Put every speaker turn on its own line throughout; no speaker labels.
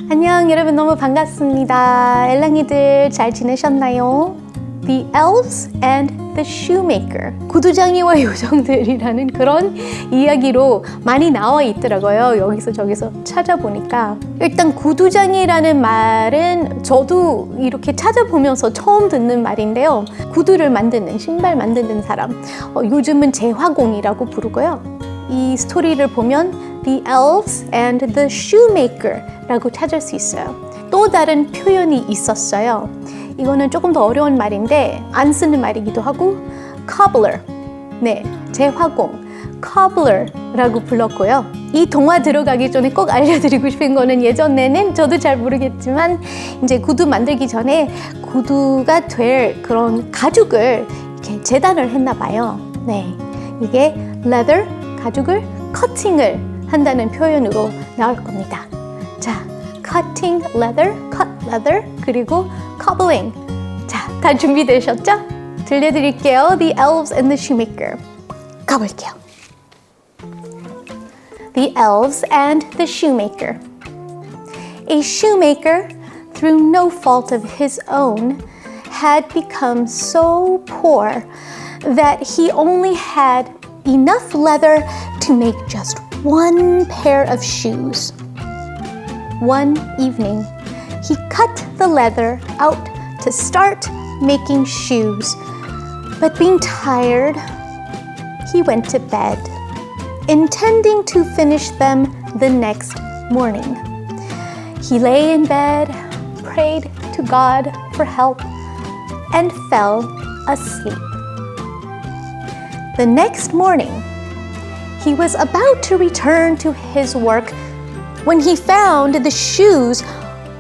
안녕 여러분 너무 반갑습니다. 엘랑이들 잘 지내셨나요? The Elves and The Shoemaker 구두장이와 요정들이라는 그런 이야기로 많이 나와 있더라고요. 여기서 저기서 찾아보니까 일단 구두장이라는 말은 저도 이렇게 찾아보면서 처음 듣는 말인데요. 구두를 만드는 신발 만드는 사람 요즘은 제화공이라고 부르고요. 이 스토리를 보면 The Elves and The Shoemaker 라고 찾을 수 있어요. 또 다른 표현이 있었어요. 이거는 조금 더 어려운 말인데 안 쓰는 말이기도 하고 cobbler, 네, 제화공, cobbler라고 불렀고요. 이 동화 들어가기 전에 꼭 알려드리고 싶은 거는 예전에는 저도 잘 모르겠지만 이제 구두 만들기 전에 구두가 될 그런 가죽을 이렇게 재단을 했나 봐요. 네, 이게 leather, 가죽을 커팅을 한다는 표현으로 나올 겁니다. 자, cutting leather, cut leather, 그리고 cobbling. 자, 다 준비되셨죠? 들려드릴게요. The Elves and the Shoemaker. 가볼게요. The Elves and the Shoemaker. A shoemaker, through no fault of his own, had become so poor that he only had enough leather to make just one pair of shoes. One evening, he cut the leather out to start making shoes, but being tired, he went to bed, intending to finish them the next morning. He lay in bed, prayed to God for help, and fell asleep. The next morning, he was about to return to his work when he found the shoes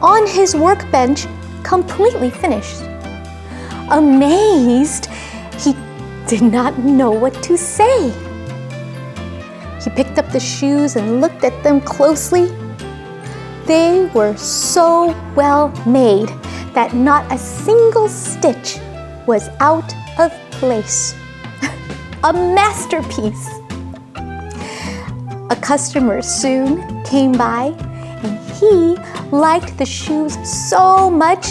on his workbench completely finished. Amazed, he did not know what to say. He picked up the shoes and looked at them closely. They were so well made that not a single stitch was out of place. A masterpiece. A customer soon came by, and he liked the shoes so much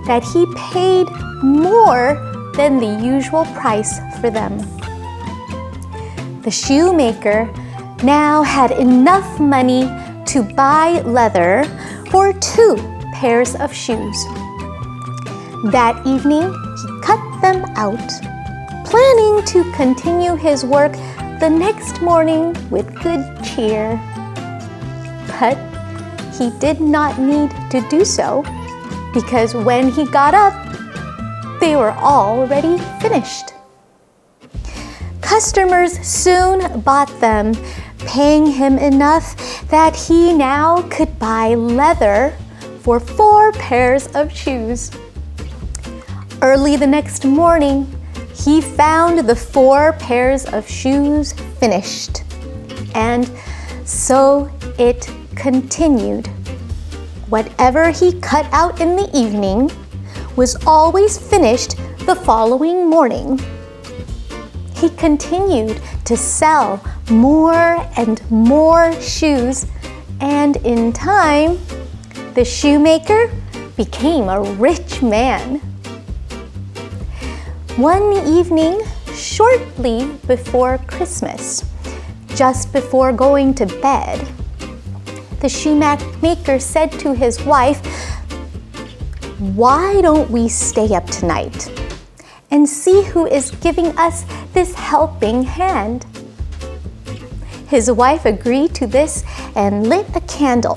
that he paid more than the usual price for them. The shoemaker now had enough money to buy leather for 2 pairs of shoes. That evening, he cut them out, planning to continue his work the next morning with good cheer. But he did not need to do so because when he got up, they were already finished. Customers soon bought them, paying him enough that he now could buy leather for 4 pairs of shoes. Early the next morning, he found the 4 pairs of shoes finished, and so it continued. Whatever he cut out in the evening was always finished the following morning. He continued to sell more and more shoes, and in time, the shoemaker became a rich man. One evening, shortly before Christmas, just before going to bed, the shoemaker said to his wife, "Why don't we stay up tonight and see who is giving us this helping hand?" His wife agreed to this and lit a candle.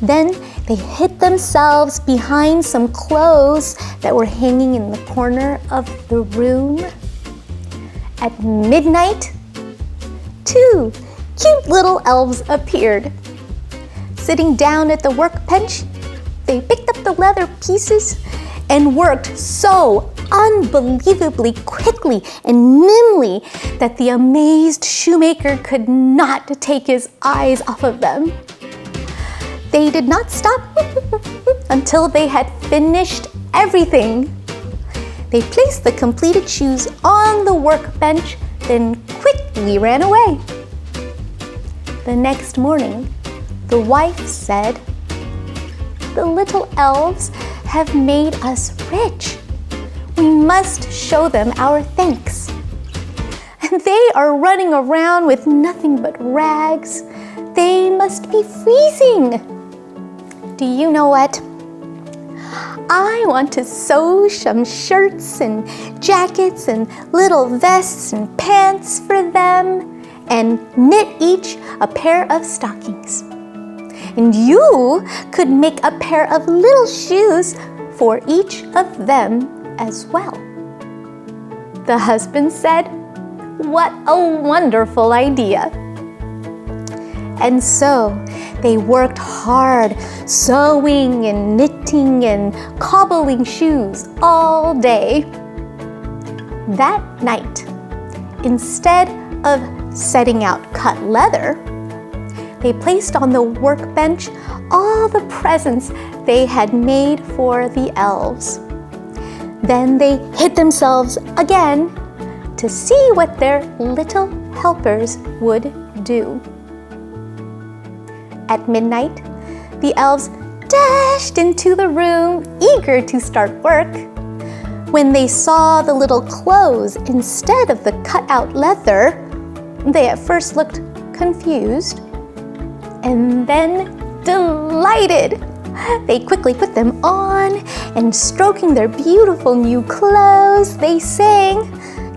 Then they hid themselves behind some clothes that were hanging in the corner of the room. At midnight, 2 cute little elves appeared. Sitting down at the workbench, they picked up the leather pieces and worked so unbelievably quickly and nimbly that the amazed shoemaker could not take his eyes off of them. They did not stop until they had finished everything. They placed the completed shoes on the workbench, then quickly ran away. The next morning, the wife said, the little elves have made us rich. We must show them our thanks. And they are running around with nothing but rags. They must be freezing. Do you know what? I want to sew some shirts and jackets and little vests and pants for them and knit each a pair of stockings. And you could make a pair of little shoes for each of them as well. The husband said, "What a wonderful idea." And so they worked hard, sewing and knitting and cobbling shoes all day. That night, instead of setting out cut leather, they placed on the workbench all the presents they had made for the elves. Then they hid themselves again to see what their little helpers would do. At midnight, the elves dashed into the room, eager to start work. When they saw the little clothes instead of the cut-out leather, they at first looked confused and then delighted. They quickly put them on, and stroking their beautiful new clothes, they sang,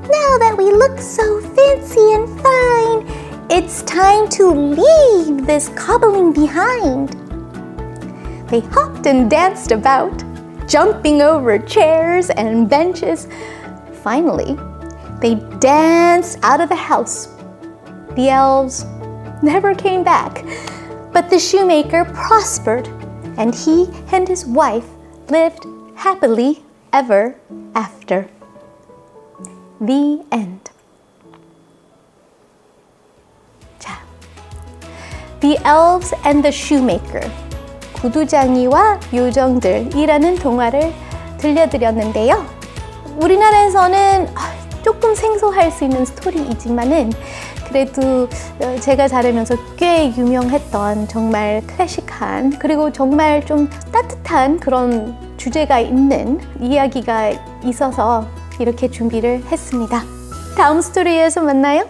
"Now that we look so fancy and fine, it's time to leave this cobbling behind." They hopped and danced about, jumping over chairs and benches. Finally, they danced out of the house. The elves never came back, but the shoemaker prospered, and he and his wife lived happily ever after. The end. 자, The Elves and the Shoemaker, 구두장이와 요정들이라는 동화를 들려드렸는데요. 우리나라에서는 조금 생소할 수 있는 스토리이지만은 그래도 제가 자라면서 꽤 유명했던 정말 클래식한, 그리고 정말 좀 따뜻한 그런 주제가 있는 이야기가 있어서 이렇게 준비를 했습니다. 다음 스토리에서 만나요.